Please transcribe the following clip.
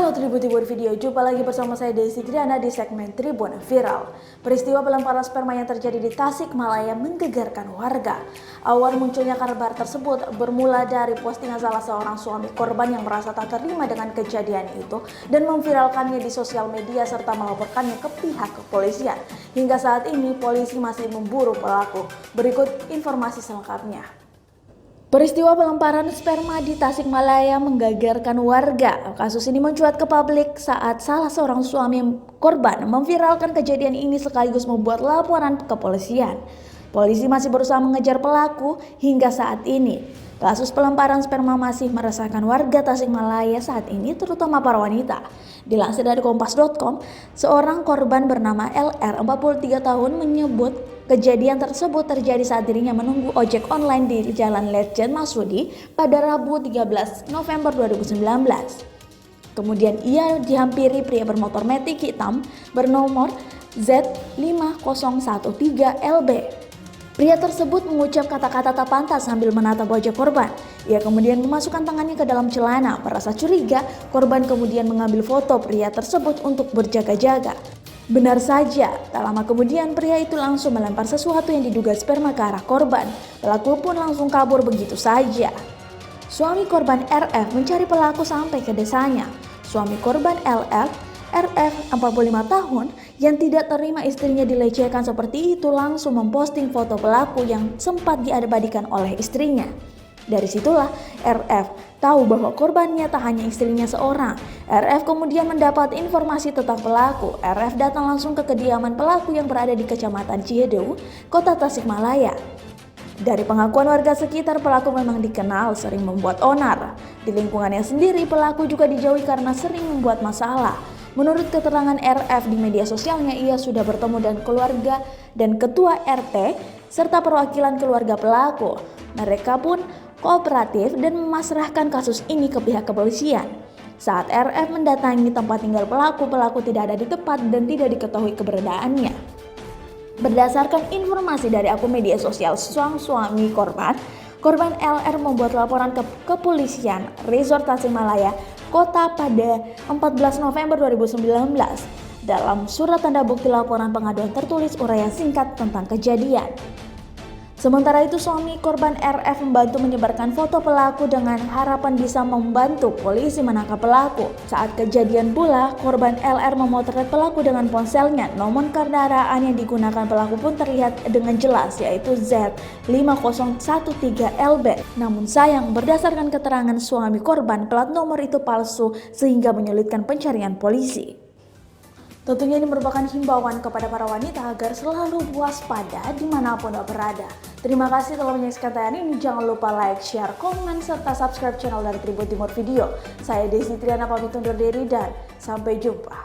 Halo Tribun Video, jumpa lagi bersama saya Desi Triana di segmen Tribun Viral. Peristiwa pelemparan sperma yang terjadi di Tasikmalaya menggegerkan warga. Awal munculnya kabar tersebut bermula dari postingan salah seorang suami korban yang merasa tak terima dengan kejadian itu dan memviralkannya di sosial media serta melaporkannya ke pihak kepolisian. Hingga saat ini polisi masih memburu pelaku. Berikut informasi selengkapnya. Peristiwa pelemparan sperma di Tasikmalaya menggegerkan warga. Kasus ini mencuat ke publik saat salah seorang suami korban memviralkan kejadian ini sekaligus membuat laporan ke kepolisian. Polisi masih berusaha mengejar pelaku hingga saat ini. Kasus pelemparan sperma masih meresahkan warga Tasikmalaya saat ini, terutama para wanita. Dilansir dari kompas.com, seorang korban bernama LR 43 tahun menyebut kejadian tersebut terjadi saat dirinya menunggu ojek online di Jalan Letjen Masudi pada Rabu 13 November 2019. Kemudian ia dihampiri pria bermotor Matic hitam bernomor Z5013LB. Pria tersebut mengucap kata-kata tak pantas sambil menatap wajah korban. Ia kemudian memasukkan tangannya ke dalam celana. Merasa curiga, korban kemudian mengambil foto pria tersebut untuk berjaga-jaga. Benar saja, tak lama kemudian pria itu langsung melempar sesuatu yang diduga sperma ke arah korban. Pelaku pun langsung kabur begitu saja. Suami korban RF mencari pelaku sampai ke desanya. Suami korban RF 45 tahun yang tidak terima istrinya dilecehkan seperti itu langsung memposting foto pelaku yang sempat diabadikan oleh istrinya. Dari situlah RF tahu bahwa korbannya tak hanya istrinya seorang. RF kemudian mendapat informasi tentang pelaku. RF datang langsung ke kediaman pelaku yang berada di Kecamatan Cijedeu, Kota Tasikmalaya. Dari pengakuan warga sekitar, pelaku memang dikenal sering membuat onar. Di lingkungannya sendiri, pelaku juga dijauhi karena sering membuat masalah. Menurut keterangan RF di media sosialnya, ia sudah bertemu dengan keluarga dan ketua RT serta perwakilan keluarga pelaku. Mereka pun kooperatif dan memasrahkan kasus ini ke pihak kepolisian. Saat RF mendatangi tempat tinggal pelaku tidak ada di tempat dan tidak diketahui keberadaannya. Berdasarkan informasi dari akun media sosial sang suami korban LR membuat laporan ke kepolisian Resort Tasikmalaya Kota pada 14 November 2019. Dalam surat tanda bukti laporan pengaduan tertulis uraian singkat tentang kejadian. Sementara itu suami korban RF membantu menyebarkan foto pelaku dengan harapan bisa membantu polisi menangkap pelaku. Saat kejadian pula, korban LR memotret pelaku dengan ponselnya. Nomor kendaraan yang digunakan pelaku pun terlihat dengan jelas, yaitu Z5013LB. Namun sayang, berdasarkan keterangan suami korban, plat nomor itu palsu sehingga menyulitkan pencarian polisi. Tentunya ini merupakan himbauan kepada para wanita agar selalu waspada dimanapun berada. Terima kasih telah menyaksikan tayangan ini. Jangan lupa like, share, komen, serta subscribe channel dari Tribun Timur Video. Saya Desi Triana pamit undur diri dan sampai jumpa.